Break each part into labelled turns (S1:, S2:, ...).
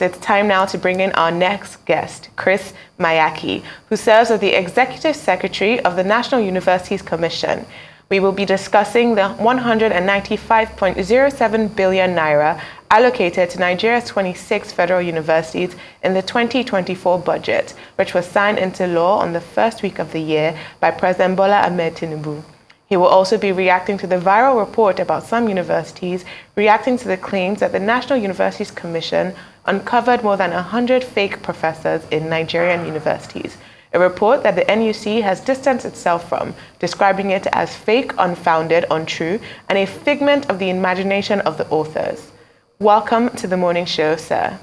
S1: that it's time now to bring in our next guest, Chris Maiyaki, who serves as the Executive Secretary of the National Universities Commission. We will be discussing the 195.07 billion naira allocated to Nigeria's 26 federal universities in the 2024 budget, which was signed into law on the first week of the year by President Bola Ahmed Tinubu. He will also be reacting to the viral report about some universities reacting to the claims that the National Universities Commission uncovered more than 100 fake professors in Nigerian universities, a report that the NUC has distanced itself from, describing it as fake, unfounded, untrue, and a figment of the imagination of the authors. Welcome to the morning show, sir.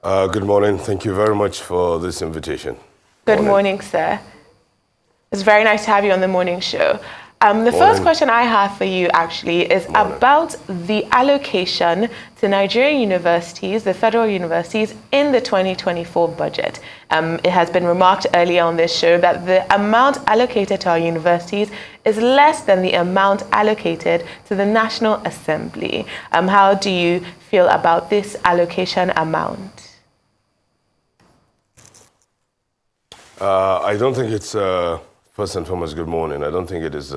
S2: Good morning. Thank you very much for this invitation.
S1: Good morning, sir. It's very nice to have you on the morning show. The first question I have for you actually is about the allocation to Nigerian universities, the federal universities, in the 2024 budget. It has been remarked earlier on this show that the amount allocated to our universities is less than the amount allocated to the National Assembly. How do you feel about this allocation amount?
S2: I don't think it's... First and foremost, good morning. I don't think it is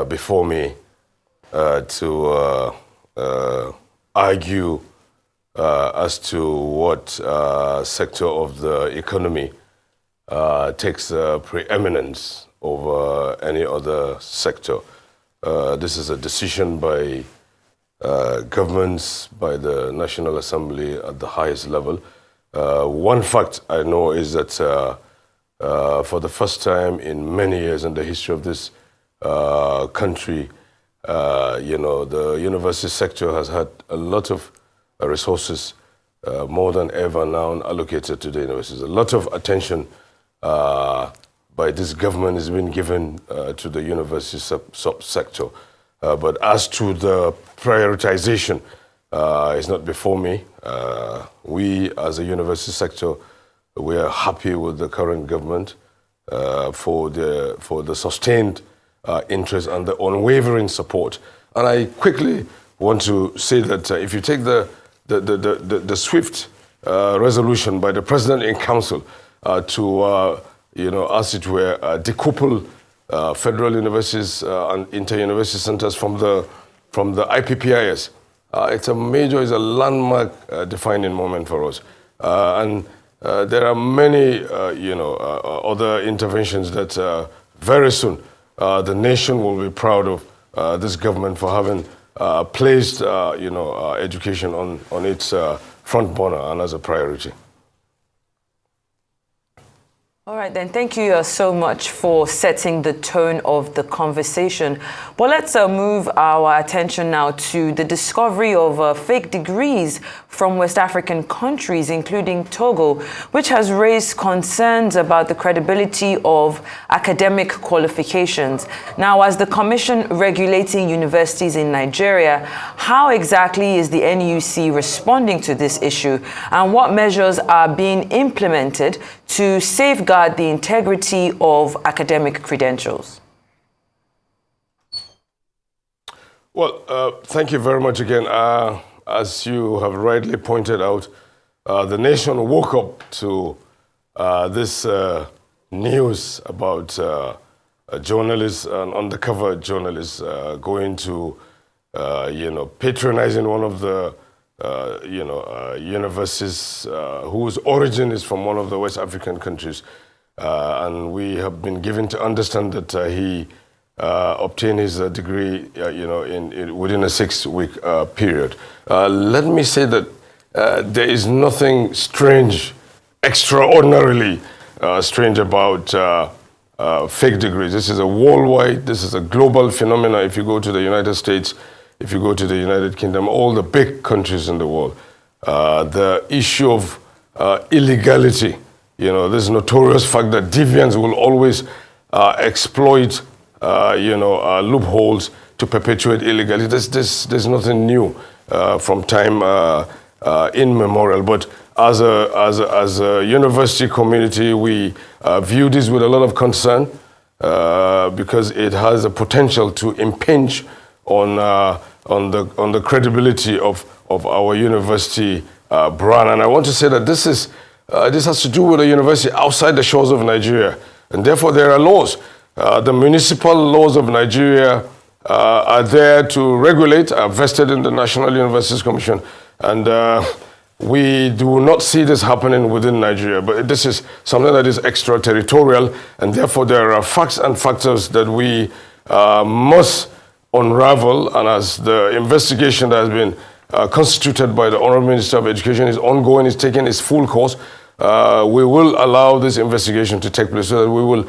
S2: before me to argue as to what sector of the economy takes preeminence over any other sector. This is a decision by governments, by the National Assembly at the highest level. One fact I know is that for the first time in many years in the history of this country, the university sector has had a lot of resources, more than ever now, allocated to the universities. A lot of attention by this government has been given to the university sector. But as to the prioritization, it's not before me. We, as a university sector, we are happy with the current government for the sustained interest and the unwavering support. And I quickly want to say that if you take the swift resolution by the President in Council to, as it were, decouple federal universities and inter-university centers from the IPPIS, it's a landmark defining moment for us. There are many, other interventions that very soon the nation will be proud of this government for having placed, education on its front burner and as a priority.
S3: All right, then. Thank you so much for setting the tone of the conversation. But let's move our attention now to the discovery of fake degrees from West African countries, including Togo, which has raised concerns about the credibility of academic qualifications. Now, as the Commission regulating universities in Nigeria, how exactly is the NUC responding to this issue, and what measures are being implemented to safeguard the integrity of academic credentials?
S2: Well, thank you very much again. As you have rightly pointed out, the nation woke up to this news about journalists and undercover journalists going to, patronizing one of the universities whose origin is from one of the West African countries. And we have been given to understand that he obtained his degree, within a 6-week period. Let me say that there is nothing strange, extraordinarily strange about fake degrees. This is a worldwide, this is a global phenomenon. If you go to the United States, if you go to the United Kingdom, all the big countries in the world, the issue of illegality, this notorious fact that deviants will always exploit, loopholes to perpetuate illegality. There's nothing new from time immemorial. But as a university community, we view this with a lot of concern because it has a potential to impinge on the credibility of our university brand. And I want to say that this has to do with a university outside the shores of Nigeria, and therefore there are laws. The municipal laws of Nigeria are there to regulate, are vested in the National Universities Commission, and we do not see this happening within Nigeria, but this is something that is extraterritorial, and therefore there are facts and factors that we must unravel. And as the investigation that has been constituted by the Honorable Minister of Education is ongoing, is taking its full course, we will allow this investigation to take place so that we will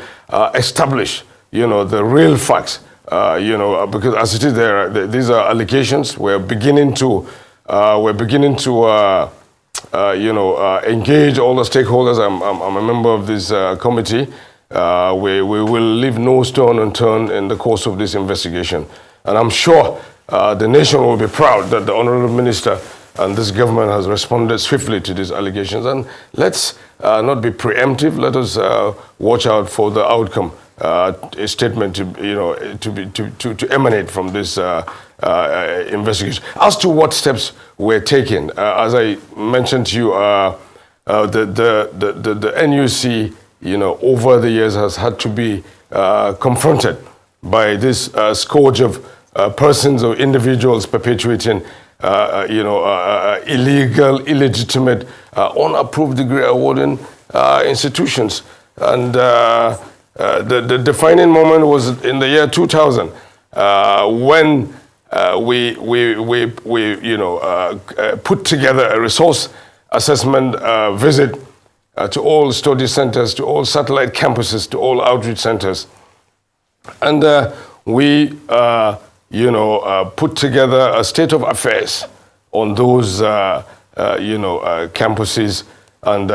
S2: establish, the real facts, because as it is, these are allegations. We're beginning to engage all the stakeholders. I'm a member of this committee. We will leave no stone unturned in the course of this investigation. And I'm sure the nation will be proud that the Honorable Minister and this government has responded swiftly to these allegations. And let's not be preemptive. Let us watch out for the outcome, a statement to emanate from this investigation. As to what steps we're taking, as I mentioned to you, the NUC, over the years has had to be confronted by this scourge of persons or individuals perpetuating, illegal, illegitimate, unapproved degree awarding institutions. And the defining moment was in the year 2000 when we put together a resource assessment visit to all study centers, to all satellite campuses, to all outreach centers. And we, put together a state of affairs on those, campuses, and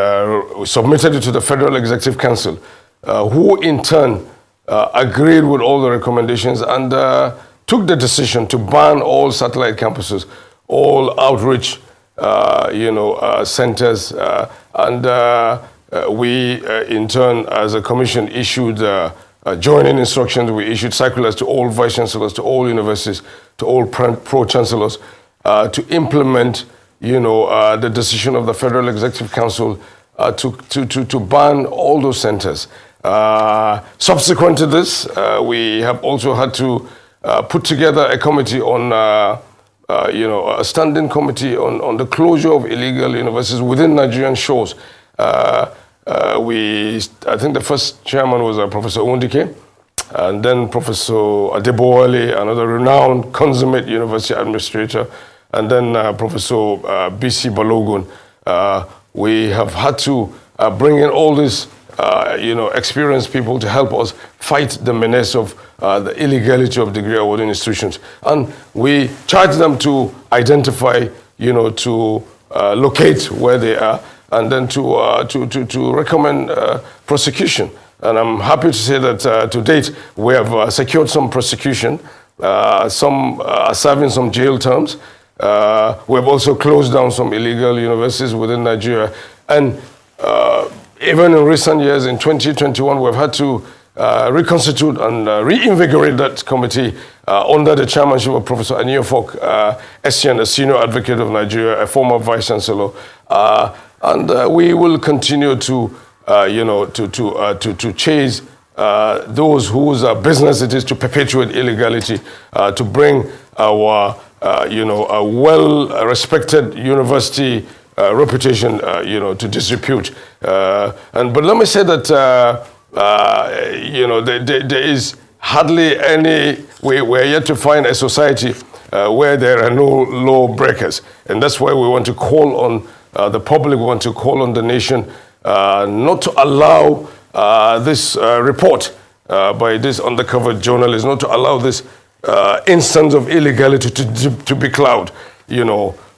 S2: submitted it to the Federal Executive Council, who in turn agreed with all the recommendations and took the decision to ban all satellite campuses, all outreach, centers, and we, in turn, as a commission, issued joining instructions. We issued circulars to all vice chancellors, to all universities, to all pro-chancellors, to implement, the decision of the Federal Executive Council to ban all those centers. Subsequent to this, we have also had to put together a committee on, a standing committee on the closure of illegal universities within Nigerian shores. I think the first chairman was Professor Undike, and then Professor Adebowale, another renowned, consummate university administrator, and then Professor B.C. Balogun. We have had to bring in all these, experienced people to help us fight the menace of the illegality of degree awarding institutions. And we charge them to identify, to locate where they are, and then to recommend prosecution. And I'm happy to say that to date, we have secured some prosecution. Some are serving some jail terms. We have also closed down some illegal universities within Nigeria. And even in recent years, in 2021, we've had to reconstitute and reinvigorate that committee under the chairmanship of Professor Aniofok Essian, a senior advocate of Nigeria, a former vice chancellor. And we will continue to, to chase those whose business it is to perpetuate illegality, to bring our, a well-respected university reputation, to disrepute. But let me say that, there is hardly any, we're yet to find a society where there are no law breakers. And that's why we want to call on the public, we want to call on the nation not to allow this report by this undercover journalist, not to allow this instance of illegality to becloud,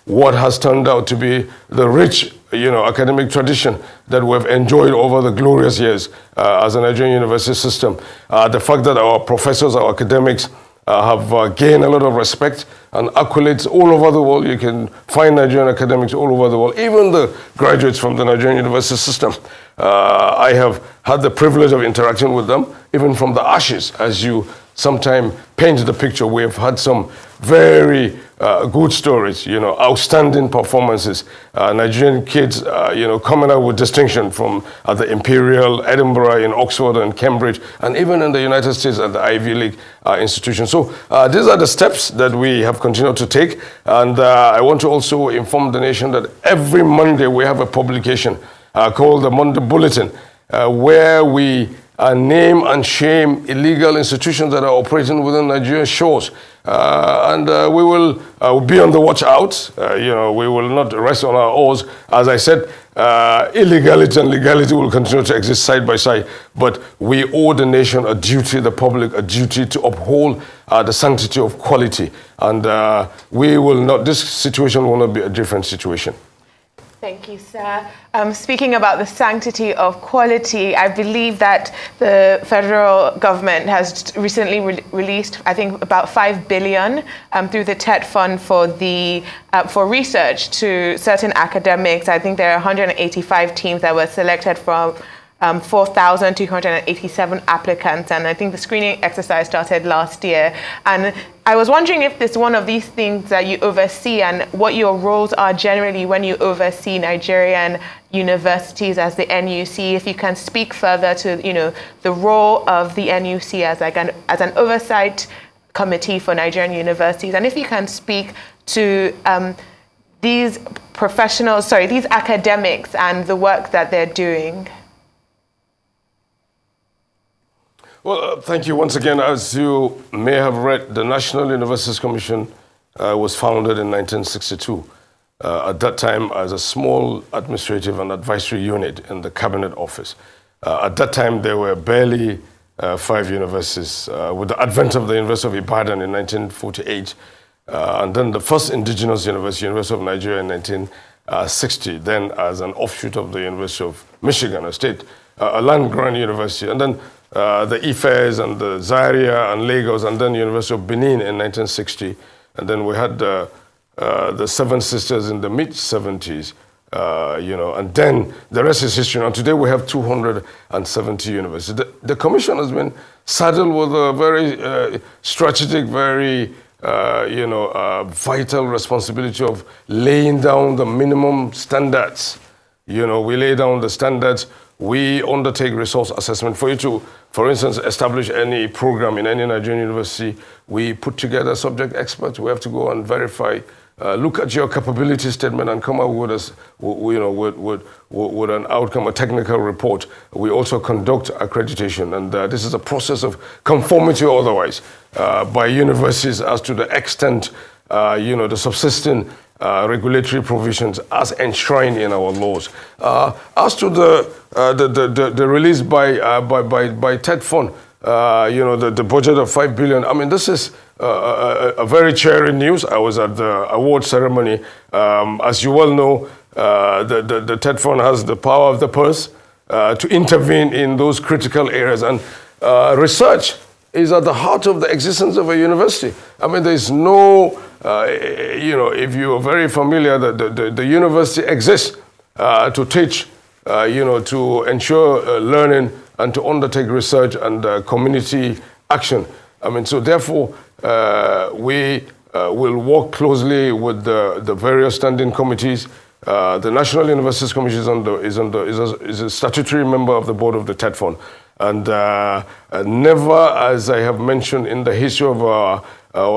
S2: what has turned out to be the rich, academic tradition that we've enjoyed over the glorious years as a Nigerian university system. The fact that our professors, our academics, have gained a lot of respect and accolades all over the world. You can find Nigerian academics all over the world, even the graduates from the Nigerian university system. I have had the privilege of interacting with them, even from the ashes, as you sometimes paint the picture. We have had some very good stories, outstanding performances. Nigerian kids, coming out with distinction from at the Imperial, Edinburgh, in Oxford and Cambridge, and even in the United States at the Ivy League institutions. So these are the steps that we have continued to take. And I want to also inform the nation that every Monday we have a publication called the Monday Bulletin, where we name and shame illegal institutions that are operating within Nigerian shores. And we will be on the watch out. We will not rest on our oars. As I said, illegality and legality will continue to exist side by side. But we owe the nation a duty, the public a duty to uphold the sanctity of quality. And we will not, this situation will not be a different situation.
S1: Thank you, sir. Speaking about the sanctity of quality, I believe that the federal government has recently released, I think, about 5 billion through the TED Fund for research to certain academics. I think there are 185 teams that were selected from 4,287 applicants, and I think the screening exercise started last year. And I was wondering if this is one of these things that you oversee, and what your roles are generally when you oversee Nigerian universities as the NUC. If you can speak further to the role of the NUC as an oversight committee for Nigerian universities, and if you can speak to these academics and the work that they're doing.
S2: Well, thank you once again. As you may have read, the National Universities Commission was founded in 1962. At that time, as a small administrative and advisory unit in the Cabinet Office. At that time, there were barely 5 universities. With the advent of the University of Ibadan in 1948, and then the first indigenous university, University of Nigeria in 1960, then as an offshoot of the University of Michigan, a land-grant university, and then the IFES and the Zaria and Lagos, and then University of Benin in 1960. And then we had the Seven Sisters in the mid-70s, and then the rest is history. And today we have 270 universities. The Commission has been saddled with a very strategic, very vital responsibility of laying down the minimum standards. We lay down the standards. We undertake resource assessment. For you to, for instance, establish any program in any Nigerian university, we put together subject experts. We have to go and verify, look at your capability statement and come up with with an outcome, a technical report. We also conduct accreditation, and this is a process of conformity or otherwise by universities as to the extent, the subsisting regulatory provisions as enshrined in our laws. As to the release by TED Fund, the budget of 5 billion. I mean, this is a very cheering news. I was at the award ceremony. As you well know, the TED Fund has the power of the purse to intervene in those critical areas, and research is at the heart of the existence of a university. I mean, there's no, if you are very familiar, the university exists to teach, to ensure learning and to undertake research and community action. I mean, so therefore, we will work closely with the various standing committees. The National Universities Commission is a statutory member of the board of the TED Fund. And never, as I have mentioned in the history of our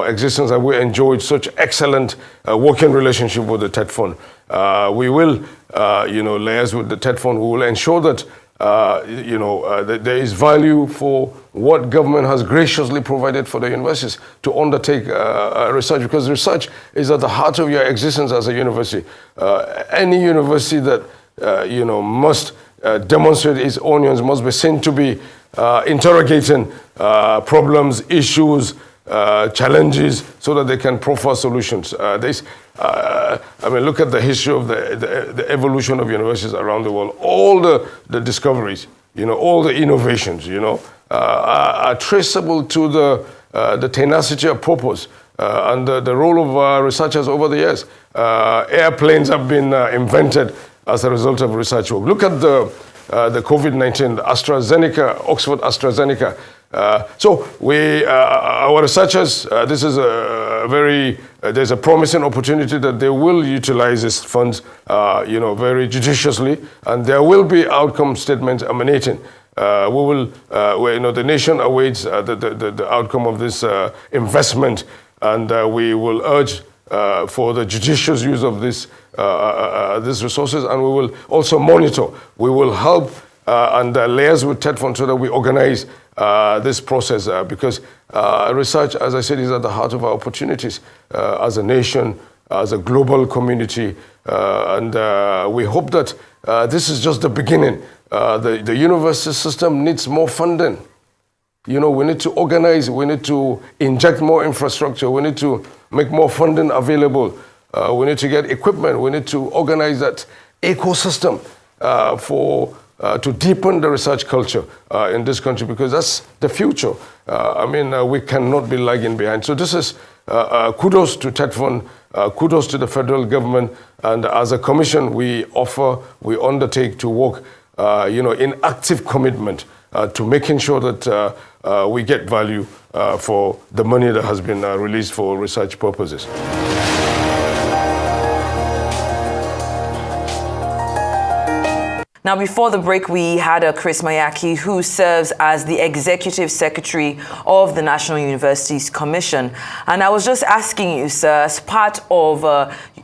S2: existence, have we enjoyed such excellent working relationship with the TED Fund. We will, liaise with the TED Fund. We will ensure that, that there is value for what government has graciously provided for the universities to undertake research, because research is at the heart of your existence as a university. Any university that, must demonstrate its onions must be seen to be interrogating problems, issues, challenges, so that they can proffer solutions. Look at the history of the evolution of universities around the world. All the discoveries, all the innovations, are traceable to the tenacity of purpose and the role of researchers over the years. Airplanes have been invented as a result of research work. Look at the COVID-19, Oxford AstraZeneca So our researchers, this is there's a promising opportunity that they will utilize these funds, very judiciously, and there will be outcome statements emanating. The nation awaits the outcome of this investment, and we will urge for the judicious use of these resources, and we will also monitor. We will help and liaise with TEDFund so that we organize this process because research, as I said, is at the heart of our opportunities as a nation, as a global community, and we hope that this is just the beginning. The university system needs more funding. We need to organize, we need to inject more infrastructure, we need to make more funding available, we need to get equipment, we need to organize that ecosystem to deepen the research culture in this country, because that's the future. We cannot be lagging behind. So this is kudos to TEDFund, kudos to the federal government, and as a commission, we undertake to work in active commitment to making sure that we get value for the money that has been released for research purposes.
S3: Now, before the break, we had Chris Maiyaki, who serves as the Executive Secretary of the National Universities Commission. And I was just asking you, sir, as part of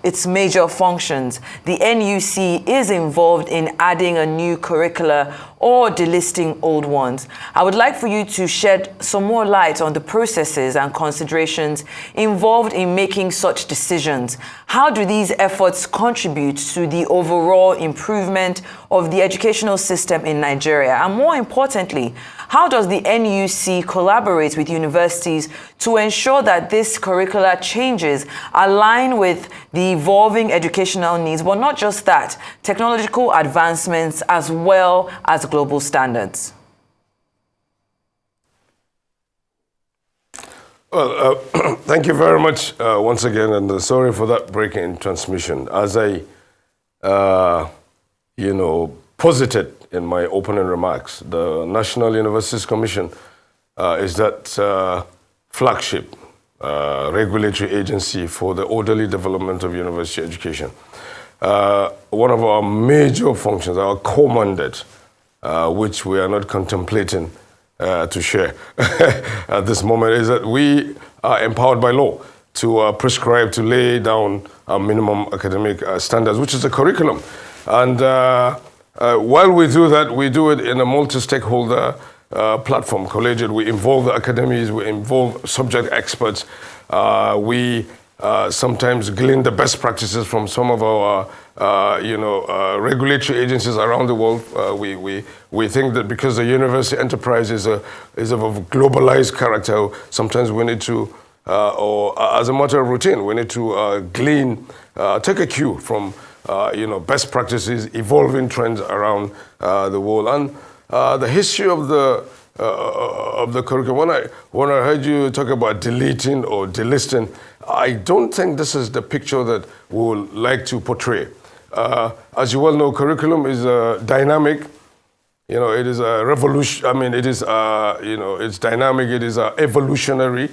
S3: its major functions, the NUC is involved in adding a new curricula or delisting old ones. I would like for you to shed some more light on the processes and considerations involved in making such decisions. How do these efforts contribute to the overall improvement of the educational system in Nigeria? And more importantly, how does the NUC collaborate with universities to ensure that this curricular changes align with the evolving educational needs, but not just that, technological advancements as well as global standards?
S2: Well, thank you very much once again, and sorry for that break in transmission. As I, posited in my opening remarks, the National Universities Commission is that flagship regulatory agency for the orderly development of university education. One of our major functions, our core mandate, which we are not contemplating to share at this moment, is that we are empowered by law to prescribe, to lay down minimum academic standards, which is the curriculum. And while we do that, we do it in a multi-stakeholder platform, collegiate. We involve the academies, we involve subject experts. We sometimes glean the best practices from some of our regulatory agencies around the world. We think that because the university enterprise is of a globalized character, sometimes we need to, or as a matter of routine, we need to take a cue from best practices, evolving trends around the world, and the history of the curriculum. When I heard you talk about deleting or delisting, I don't think this is the picture that we would like to portray. As you well know, curriculum is dynamic. It is a revolution. It is it's dynamic. It is evolutionary.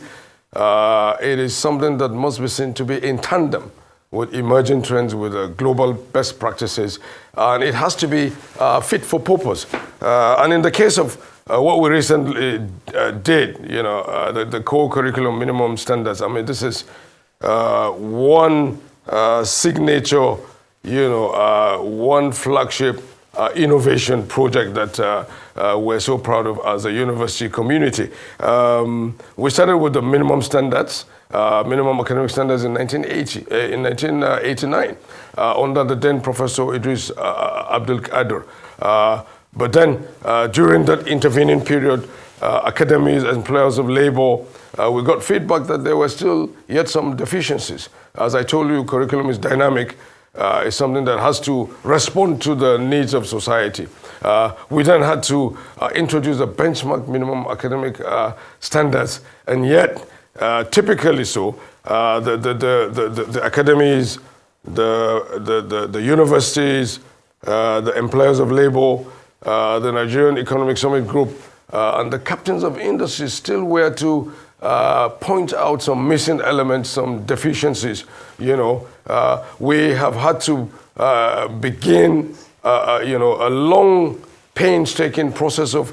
S2: It is something that must be seen to be in tandem with emerging trends, with global best practices, and it has to be fit for purpose. And in the case of what we recently did, the core curriculum minimum standards, this is one signature, one flagship innovation project that we're so proud of as a university community. We started with the minimum standards, minimum academic standards in 1989, under the then Professor Idris Abdul Qadir. But then, during that intervening period, academies and employers of labor, we got feedback that there were still yet some deficiencies. As I told you, curriculum is dynamic. It's something that has to respond to the needs of society. We then had to introduce a benchmark minimum academic standards, and yet, typically so, the academies, the universities, the employers of labor, the Nigerian Economic Summit Group, and the captains of industry still were to point out some missing elements, some deficiencies, we have had to begin, a long, painstaking process of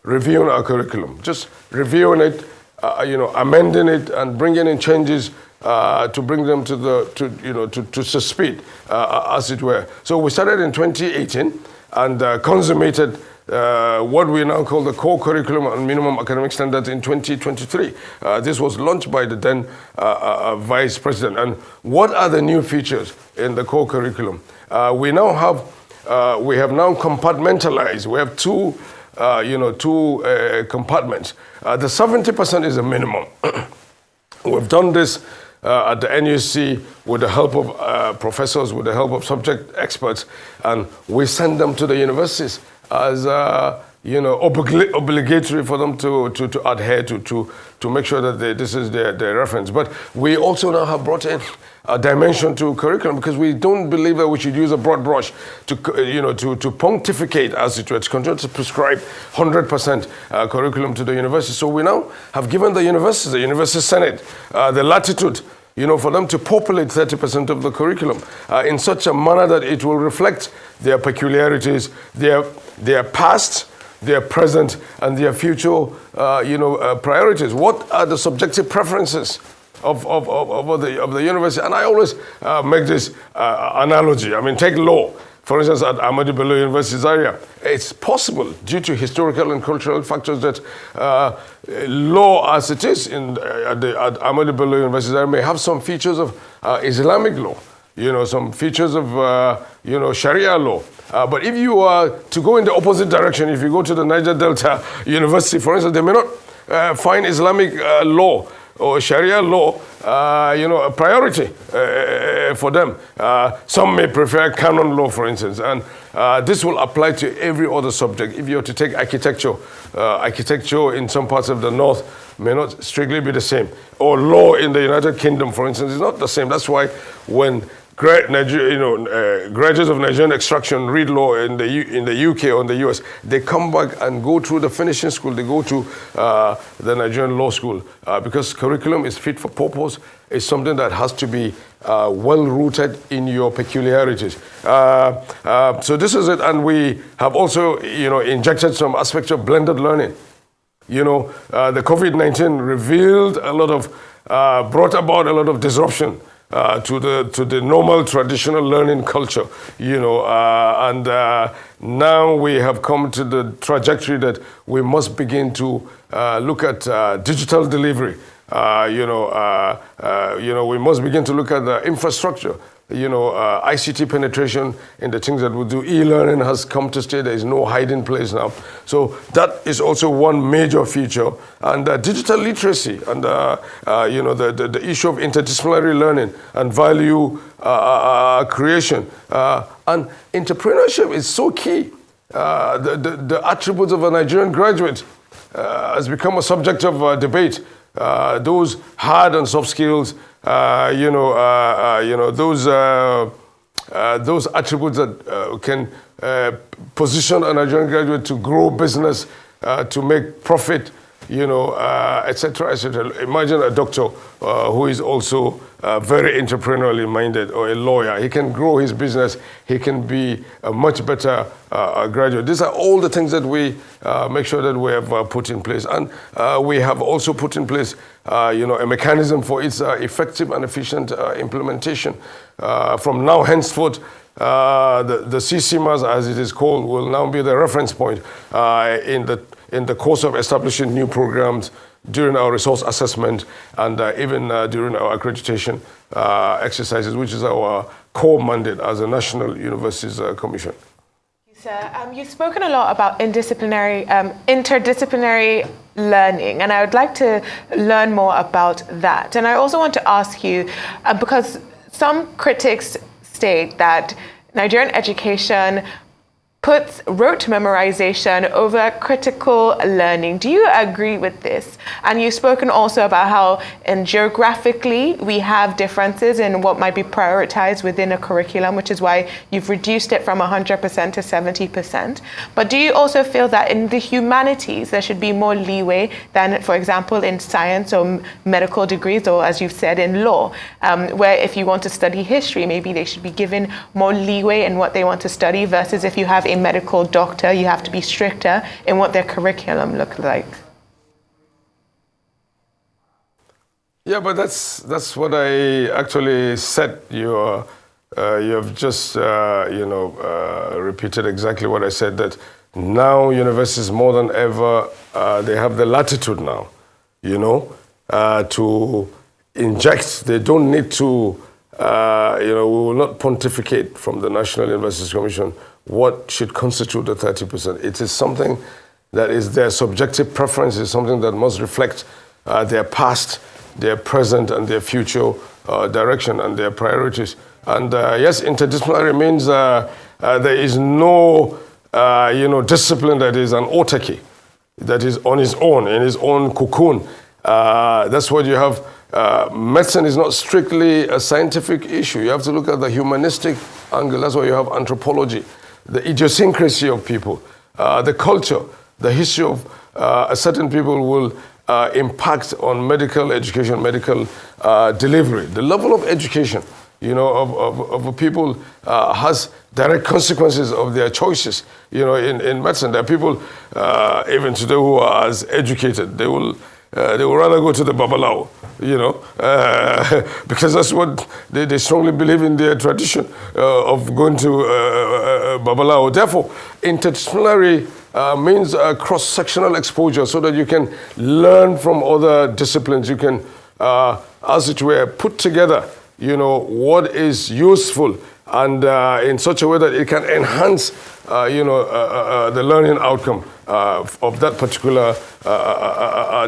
S2: reviewing our curriculum, just reviewing it, amending it, and bringing in changes to bring them to speed, as it were. So we started in 2018 and consummated what we now call the core curriculum and minimum academic standards in 2023. This was launched by the then Vice President. And what are the new features in the core curriculum? We have now compartmentalized. We have two compartments. The 70% is a minimum. We've done this at the NUC with the help of professors, with the help of subject experts, and we send them to the universities as obligatory for them to adhere to make sure that this is their reference. But we also now have brought in a dimension to curriculum because we don't believe that we should use a broad brush to pontificate, as it were, to continue to prescribe 100% curriculum to the university. So we now have given the University Senate, the latitude for them to populate 30% of the curriculum in such a manner that it will reflect their peculiarities, their past, their present, and their future, priorities. What are the subjective preferences of the university? And I always make this analogy. I mean, take law. For instance, at Ahmadu Bello University Zaria, it's possible, due to historical and cultural factors, that law as it is at Ahmadu Bello University Zaria may have some features of Islamic law, some features of, Sharia law. But if you are to go in the opposite direction, if you go to the Niger Delta University, for instance, they may not find Islamic law or Sharia law, a priority for them. Some may prefer canon law, for instance, and this will apply to every other subject. If you were to take architecture, architecture in some parts of the north may not strictly be the same. Or law in the United Kingdom, for instance, is not the same. That's why when graduates of Nigerian extraction read law in the UK or in the US, they come back and go through the finishing school. They go to the Nigerian law school because curriculum is fit for purpose. It's something that has to be well rooted in your peculiarities. So this is it, and we have also injected some aspects of blended learning. The COVID-19 revealed brought about a lot of disruption to the normal traditional learning culture, and now we have come to the trajectory that we must begin to look at digital delivery. We must begin to look at the infrastructure. ICT penetration in the things that we do. E-learning has come to stay. There is no hiding place now. So that is also one major feature. And digital literacy and the issue of interdisciplinary learning and value creation and entrepreneurship is so key. The attributes of a Nigerian graduate has become a subject of debate. Those hard and soft skills, those attributes that can position a Nigerian graduate to grow business, to make profit, etc., etc. Imagine a doctor who is also very entrepreneurially minded, or a lawyer. He can grow his business. He can be a much better graduate. These are all the things that we make sure that we have put in place. And we have also put in place, a mechanism for its effective and efficient implementation. From now henceforth, the CCMAs, as it is called, will now be the reference point in the course of establishing new programs, during our resource assessment, and even during our accreditation exercises, which is our core mandate as a National Universities Commission.
S1: Sir, you've spoken a lot about interdisciplinary learning, and I would like to learn more about that. And I also want to ask you, because some critics state that Nigerian education puts rote memorization over critical learning. Do you agree with this? And you've spoken also about how geographically we have differences in what might be prioritized within a curriculum, which is why you've reduced it from 100% to 70%. But do you also feel that in the humanities there should be more leeway than, for example, in science or medical degrees, or as you've said, in law, where if you want to study history, maybe they should be given more leeway in what they want to study, versus if you have a medical doctor, you have to be stricter in what their curriculum looks like?
S2: Yeah, but that's what I actually said. You have just repeated exactly what I said, that now universities more than ever, they have the latitude now, to inject. They don't need to, we will not pontificate from the National Universities Commission what should constitute the 30%. It is something that is their subjective preference, is something that must reflect their past, their present, and their future direction and their priorities. And yes, interdisciplinary means there is no, discipline that is an autarky, that is on its own, in its own cocoon. That's what you have. Medicine is not strictly a scientific issue. You have to look at the humanistic angle. That's why you have anthropology, the idiosyncrasy of people, the culture, the history of a certain people will impact on medical education, medical delivery. The level of education, of people has direct consequences of their choices. In medicine, there are people even today who are as educated. They will rather go to the Babalao, because that's what they strongly believe in their tradition of going to Babalao. Therefore, interdisciplinary means cross-sectional exposure, so that you can learn from other disciplines. You can, as it were, put together, what is useful, and in such a way that it can enhance, the learning outcome of that particular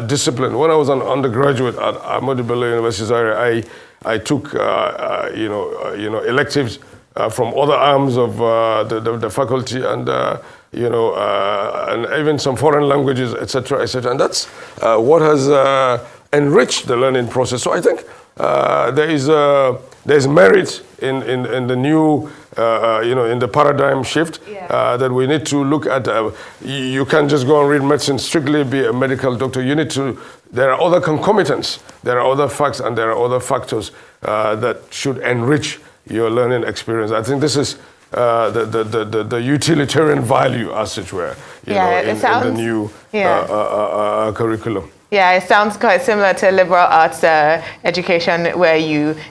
S2: discipline. When I was an undergraduate at Ahmadu Bello University, Zaria, I took, electives from other arms of the faculty, and and even some foreign languages, etc., etc. And that's what has enriched the learning process. So I think there's merit in the new, in the paradigm shift, that we need to look at. You can't just go and read medicine, strictly be a medical doctor. You need to, there are other concomitants, there are other facts, and there are other factors that should enrich your learning experience. I think this is the utilitarian value, as it were, in the new curriculum.
S1: Yeah, it sounds quite similar to liberal arts education, where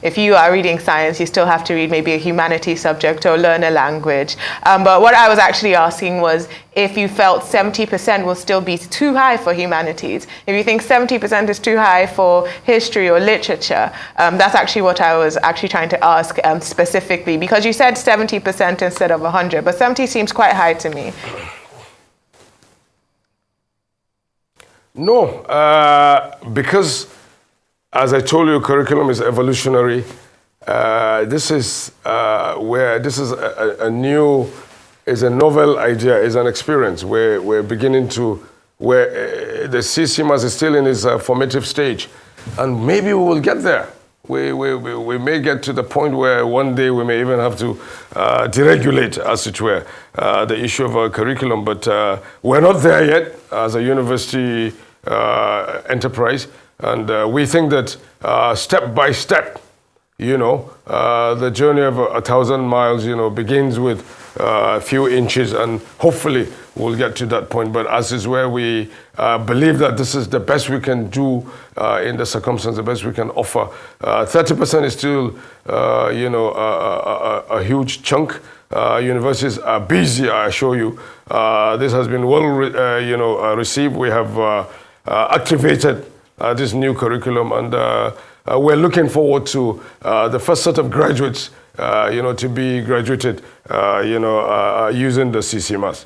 S1: if you are reading science, you still have to read maybe a humanities subject or learn a language. But what I was actually asking was if you felt 70% will still be too high for humanities. If you think 70% is too high for history or literature, that's actually what I was actually trying to ask specifically, because you said 70% instead of 100, but 70 seems quite high to me.
S2: No, because, as I told you, curriculum is evolutionary. This is where this is a novel idea, is an experience where we're beginning to, where the CCMAS is still in its formative stage, and maybe we will get there. We may get to the point where one day we may even have to deregulate, as it were, the issue of our curriculum. But we're not there yet as a university enterprise. And we think that step by step, the journey of 1,000 miles, begins with a few inches, and hopefully we'll get to that point. But as is where we believe that this is the best we can do in the circumstance, the best we can offer. 30% is still, a huge chunk. Universities are busy, I assure you. This has been well, received. We have activated this new curriculum, and we're looking forward to the first set of graduates, to be graduated, using the CCMAS.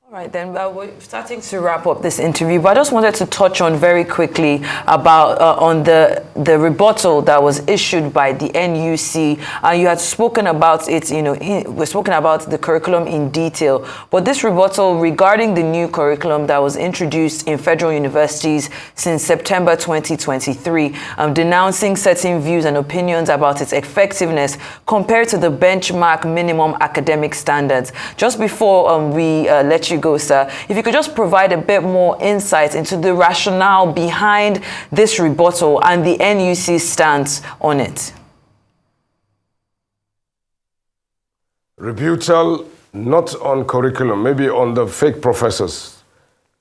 S3: All right, then we're starting to wrap up this interview, but I just wanted to touch on very quickly about on the the rebuttal that was issued by the NUC, and you had spoken about it, we've spoken about the curriculum in detail, but this rebuttal regarding the new curriculum that was introduced in federal universities since September 2023, denouncing certain views and opinions about its effectiveness compared to the benchmark minimum academic standards. Just before we let you go, sir, if you could just provide a bit more insight into the rationale behind this rebuttal and the NUC stance on it.
S2: Rebuttal not on curriculum, maybe on the fake professors.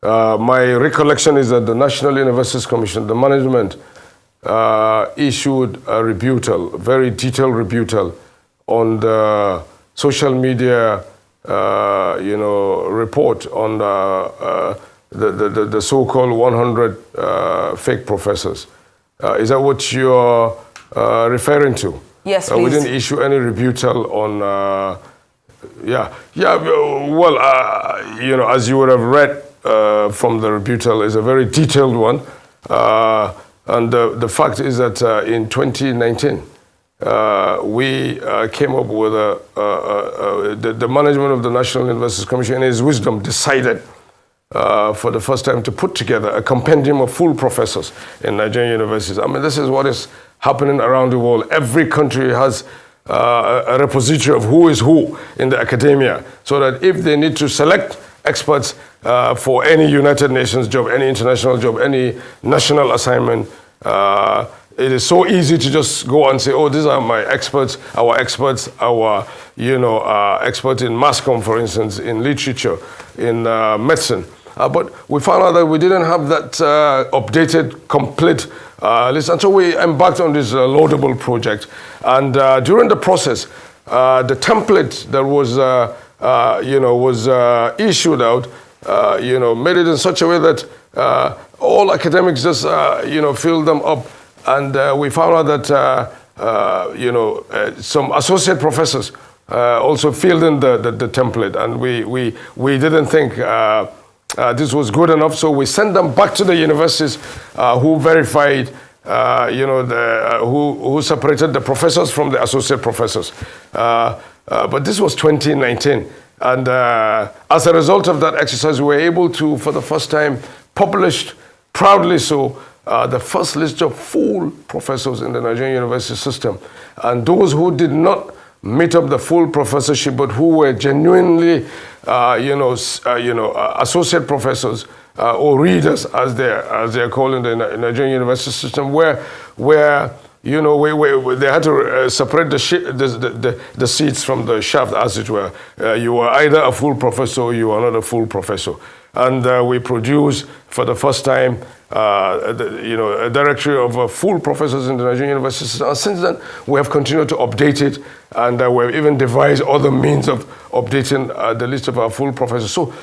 S2: My recollection is that the National Universities Commission, the management, issued a rebuttal, a very detailed rebuttal on the social media, report on the so-called 100 fake professors. Is that what you're referring to?
S3: Yes, please.
S2: We didn't issue any rebuttal on, well, as you would have read from the rebuttal, is a very detailed one. And the fact is that in 2019, we came up with the management of the National Universities Commission, in its wisdom, decided for the first time to put together a compendium of full professors in Nigerian universities. I mean, this is what is happening around the world. Every country has a repository of who is who in the academia, so that if they need to select experts for any United Nations job, any international job, any national assignment, it is so easy to just go and say, oh, these are my experts, our experts in mass comm, for instance, in literature, in medicine. But we found out that we didn't have that updated, complete list until we embarked on this laudable project. And during the process, the template that was, issued out, made it in such a way that all academics just, filled them up. And we found out that, some associate professors also filled in the template. And we didn't think this was good enough, so we sent them back to the universities who verified, who separated the professors from the associate professors. But this was 2019. And as a result of that exercise, we were able to, for the first time, publish, proudly so, the first list of full professors in the Nigerian university system. And those who did not meet up the full professorship, but who were genuinely, associate professors or readers, as they're called in the Nigerian university system, where they had to separate the seats from the shaft, as it were. You were either a full professor or you were not a full professor. And we produced, for the first time, a directory of full professors in the Nigerian university system. And since then, we have continued to update it, and we've even devised other means of updating the list of our full professors. So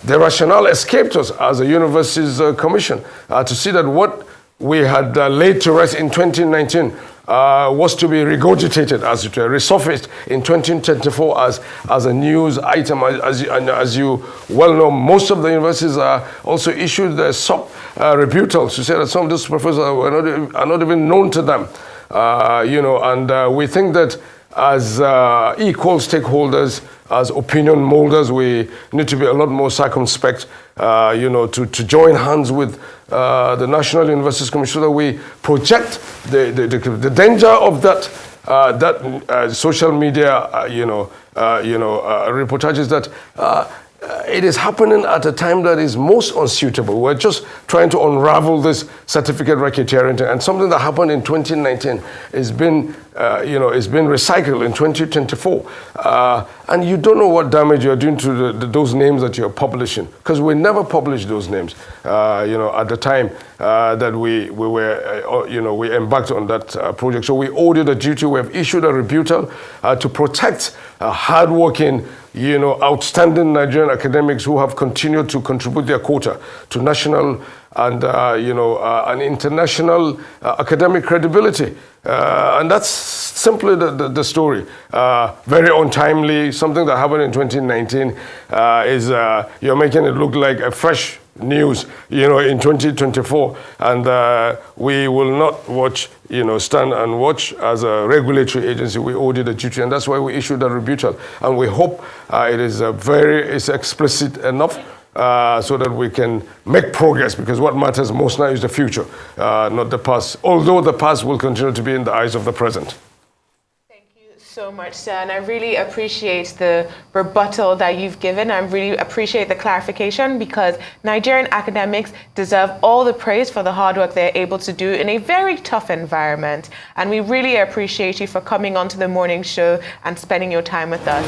S2: the rationale escaped us as a universities commission to see that what we had laid to rest in 2019 was to be regurgitated, as it were, resurfaced in 2024 as a news item. As you well know, most of the universities also issued their rebuttals to say that some of these professors are not even known to them. And we think that as equal stakeholders, as opinion molders, we need to be a lot more circumspect, to join hands with the National Universities Commission so that we project the danger of that social media, reportages that it is happening at a time that is most unsuitable. We're just trying to unravel this certificate racketeering, and something that happened in 2019 is been recycled in 2024. And you don't know what damage you're doing to those names that you're publishing, because we never published those names, at the time that we embarked on that project. So we owed it a duty. We have issued a rebuttal to protect hardworking, outstanding Nigerian academics who have continued to contribute their quota to national and international academic credibility. And that's simply the story. Very untimely, something that happened in 2019 is you're making it look like a fresh news, in 2024, and we will not watch, stand and watch. As a regulatory agency, we owe you the duty, and that's why we issued a rebuttal, and we hope it's explicit enough so that we can make progress, because what matters most now is the future, not the past, although the past will continue to be in the eyes of the present.
S1: So much, sir, and I really appreciate the rebuttal that you've given. I really appreciate the clarification, because Nigerian academics deserve all the praise for the hard work they're able to do in a very tough environment. And we really appreciate you for coming onto the morning show and spending your time with us.